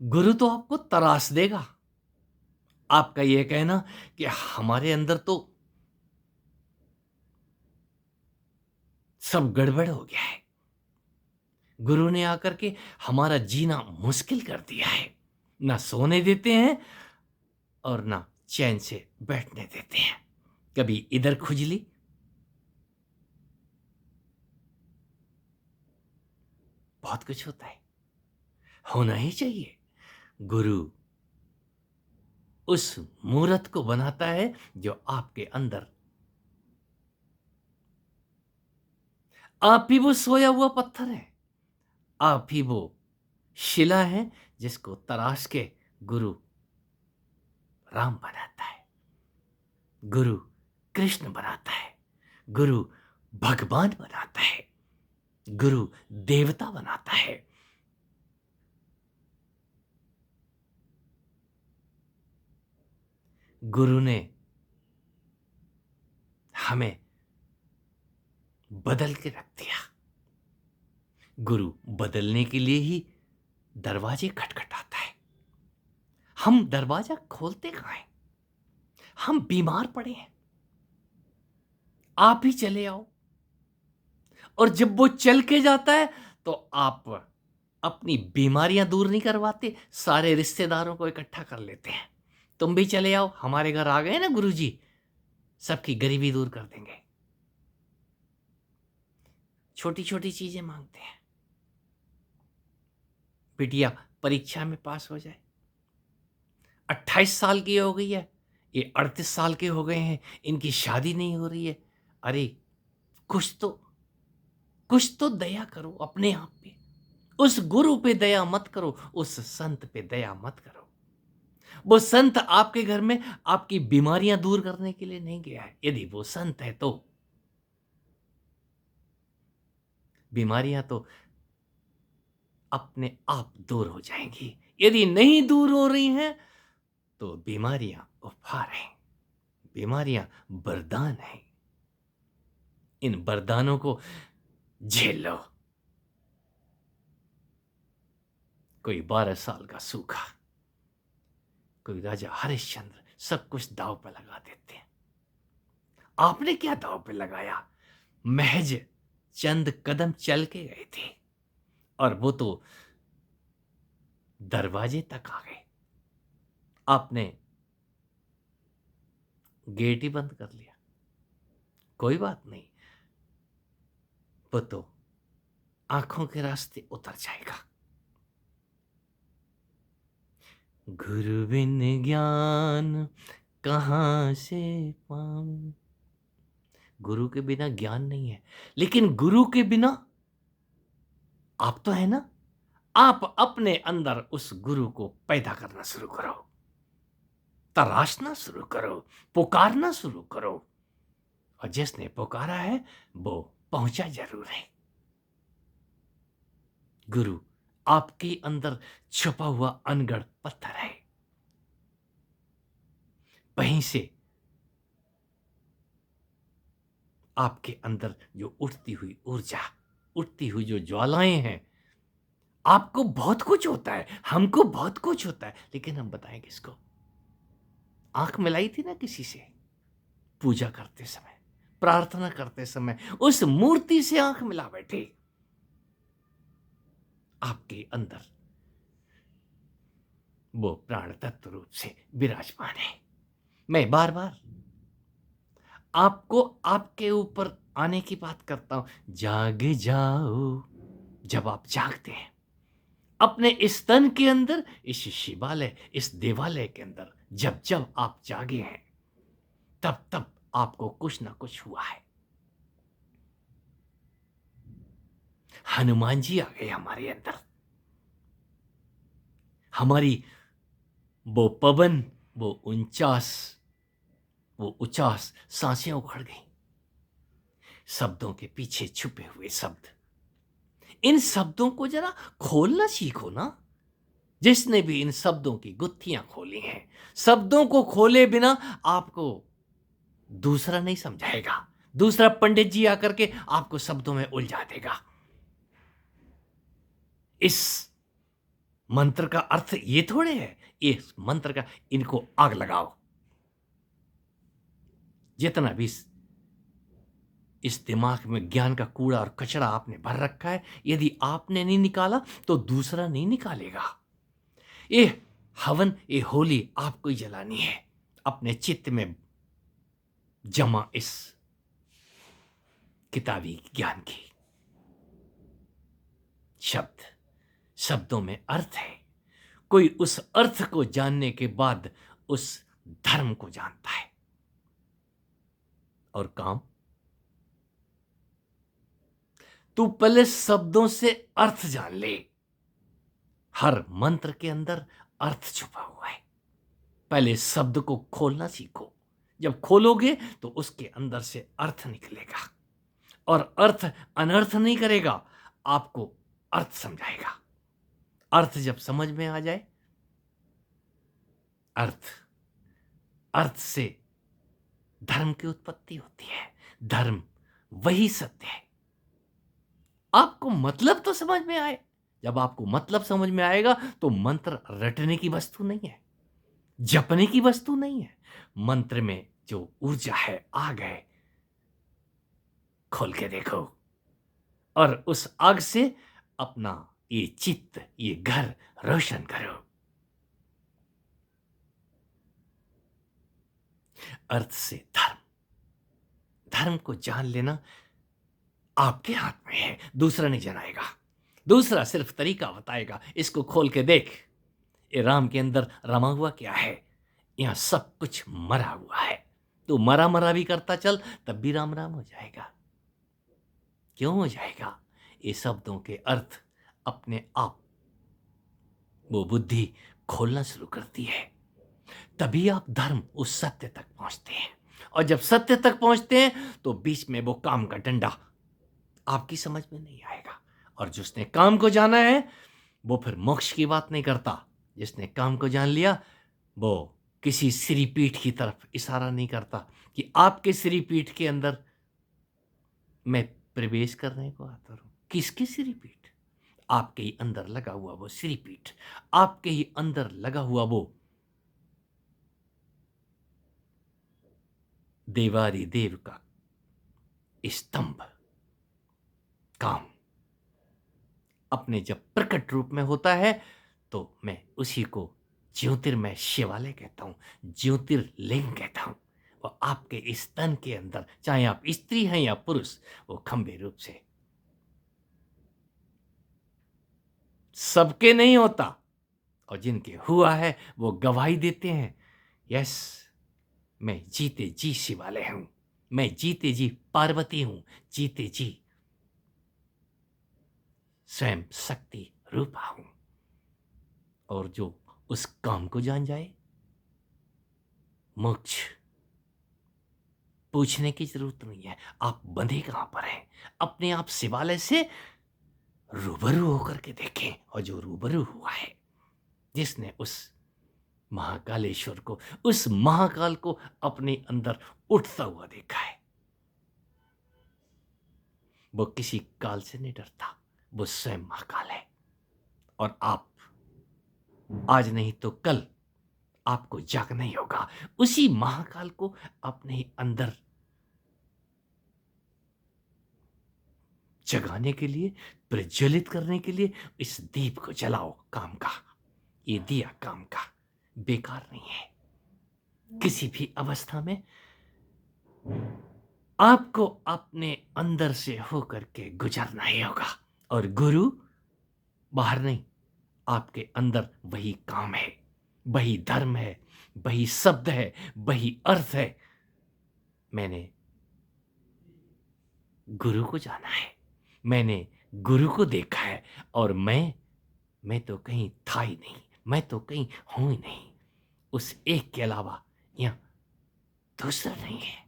गुरु तो आपको तराश देगा। आपका ये कहना कि हमारे अंदर तो सब गड़बड़ हो गया है। गुरु ने आकर के हमारा जीना मुश्किल कर दिया है। ना सोने देते हैं और ना चैन से बैठने देते हैं। कभी इधर खुजली, बहुत कुछ होता है। होना ही चाहिए। गुरु उस मूर्त को बनाता है जो आपके अंदर, आप ही वो सोया हुआ पत्थर है, आप ही वो शिला है जिसको तराश के गुरु राम बनाता है, गुरु कृष्ण बनाता है, गुरु भगवान बनाता है, गुरु देवता बनाता है। गुरु ने हमें बदल के रख दिया। गुरु बदलने के लिए ही दरवाजे खटखटाता है। हम दरवाजा खोलते कहाँ हैं? हम बीमार पड़े हैं, आप ही चले आओ। और जब वो चल के जाता है तो आप अपनी बीमारियां दूर नहीं करवाते, सारे रिश्तेदारों को इकट्ठा कर लेते हैं। तुम भी चले आओ, हमारे घर आ गए ना गुरुजी, सबकी गरीबी दूर कर देंगे। छोटी छोटी चीजें मांगते हैं। बिटिया परीक्षा में पास हो जाए। 28 साल की हो गई है, ये 38 साल के हो गए हैं, इनकी शादी नहीं हो रही है। अरे कुछ तो कुछ तो दया करो अपने आप पे। उस गुरु पे दया मत करो, उस संत पे दया मत करो। वो संत आपके घर में आपकी बीमारियां दूर करने के लिए नहीं गया है। यदि वो संत है तो बीमारियां तो अपने आप दूर हो जाएंगी। यदि नहीं दूर हो रही हैं तो बीमारियां उपहार हैं, बीमारियां वरदान हैं। इन वरदानों को झेल लो। कोई 12 साल का सूखा, कोई राजा हरिश्चंद्र, सब कुछ दांव पे लगा देते हैं। आपने क्या दांव पे लगाया? महज चंद कदम चल के गए थे और वो तो दरवाजे तक आ गए। आपने गेट ही बंद कर लिया। कोई बात नहीं, वो तो आंखों के रास्ते उतर जाएगा। गुरु बिन ज्ञान कहाँ से पाऊं। गुरु के बिना ज्ञान नहीं है, लेकिन गुरु के बिना आप तो है ना। आप अपने अंदर उस गुरु को पैदा करना शुरू करो, तराशना शुरू करो, पुकारना शुरू करो। और जिसने पुकारा है वो पहुंचा जरूर है। गुरु आपके अंदर छुपा हुआ अनगढ़ पत्थर है। वहीं से आपके अंदर जो उठती हुई ऊर्जा, उठती हुई जो ज्वालाएं हैं, आपको बहुत कुछ होता है, हमको बहुत कुछ होता है, लेकिन हम बताएं किसको? आंख मिलाई थी ना किसी से पूजा करते समय, प्रार्थना करते समय, उस मूर्ति से आंख मिला बैठे। आपके अंदर वो प्राण तत्व रूप से विराजमान है। मैं बार बार आपको आपके ऊपर आने की बात करता हूं। जाग जाओ। जब आप जागते हैं अपने इस तन के अंदर, इस शिवालय, इस देवालय के अंदर, जब जब आप जागे हैं तब तब आपको कुछ ना कुछ हुआ है। हनुमान जी आ गए हमारे अंदर। हमारी वो पवन, वो 49 सांसें उखड़ गई। शब्दों के पीछे छुपे हुए शब्द, इन शब्दों को जरा खोलना सीखो ना। जिसने भी इन शब्दों की गुत्थियां खोली हैं, शब्दों को खोले बिना आपको दूसरा नहीं समझाएगा। दूसरा पंडित जी आकर के आपको शब्दों में उलझा देगा। इस मंत्र का अर्थ ये थोड़े है, इस मंत्र का इनको आग लगाओ। जितना भी इस दिमाग में ज्ञान का कूड़ा और कचरा आपने भर रखा है, यदि आपने नहीं निकाला तो दूसरा नहीं निकालेगा। ये हवन, ये होली आपको ही जलानी है, अपने चित्त में जमा इस किताबी ज्ञान की। शब्द, शब्दों में अर्थ है। कोई उस अर्थ को जानने के बाद उस धर्म को जानता है। और काम, तू पहले शब्दों से अर्थ जान ले। हर मंत्र के अंदर अर्थ छुपा हुआ है। पहले शब्द को खोलना सीखो। जब खोलोगे तो उसके अंदर से अर्थ निकलेगा, और अर्थ अनर्थ नहीं करेगा, आपको अर्थ समझाएगा। अर्थ जब समझ में आ जाए, अर्थ, अर्थ से धर्म की उत्पत्ति होती है। धर्म वही सत्य है। आपको मतलब तो समझ में आए। जब आपको मतलब समझ में आएगा तो मंत्र रटने की वस्तु नहीं है, जपने की वस्तु नहीं है। मंत्र में जो ऊर्जा है, आग है, खोल के देखो, और उस आग से अपना ये चित्त, ये घर रोशन करो। अर्थ से धर्म, धर्म को जान लेना आपके हाथ में है, दूसरा नहीं जनाएगा। दूसरा सिर्फ तरीका बताएगा, इसको खोल के देख, ये राम के अंदर रमा हुआ क्या है। यहां सब कुछ मरा हुआ है। तो मरा मरा भी करता चल, तब भी राम राम हो जाएगा। क्यों हो जाएगा? ये शब्दों के अर्थ अपने आप वो बुद्धि खोलना शुरू करती है, तभी आप धर्म, उस सत्य तक पहुंचते हैं। और जब सत्य तक पहुंचते हैं तो बीच में वो काम का डंडा आपकी समझ में नहीं आएगा। और जिसने काम को जाना है वो फिर मोक्ष की बात नहीं करता। जिसने काम को जान लिया वो किसी श्रीपीठ की तरफ इशारा नहीं करता कि आपके श्रीपीठ के अंदर मैं प्रवेश करने को आता हूं। किसकी श्रीपीठ? आपके ही अंदर लगा हुआ वो श्रीपीठ, आपके ही अंदर लगा हुआ वो देवारी देव का स्तंभ। काम अपने जब प्रकट रूप में होता है तो मैं उसी को ज्योतिर्मय शिवालय कहता हूं, ज्योतिर्लिंग कहता हूं। और आपके इस तन के अंदर, चाहे आप स्त्री हैं या पुरुष, वो खंभे रूप से सबके नहीं होता, और जिनके हुआ है वो गवाही देते हैं, यस, मैं जीते जी शिवालय हूं, मैं जीते जी पार्वती हूं, जीते जी स्वयं शक्ति रूपा हूं। और जो उस काम को जान जाए, मोक्ष पूछने की जरूरत नहीं है। आप बंधे कहां पर हैं? अपने आप शिवालय से रूबरू होकर के देखें। और जो रूबरू हुआ है, जिसने उस महाकालेश्वर को, उस महाकाल को अपने अंदर उठता हुआ देखा है, वो किसी काल से नहीं डरता, वो स्वयं महाकाल है। और आप आज नहीं तो कल आपको जागना ही होगा। उसी महाकाल को अपने अंदर जगाने के लिए, प्रज्वलित करने के लिए इस दीप को जलाओ। काम का ये दिया काम का बेकार नहीं है। किसी भी अवस्था में आपको अपने अंदर से होकर के गुजरना ही होगा। और गुरु बाहर नहीं, आपके अंदर वही काम है, वही धर्म है, वही शब्द है, वही अर्थ है। मैंने गुरु को जाना है, मैंने गुरु को देखा है, और मैं तो कहीं था ही नहीं, मैं तो कहीं हूं ही नहीं। उस एक के अलावा यहां दूसरा नहीं है।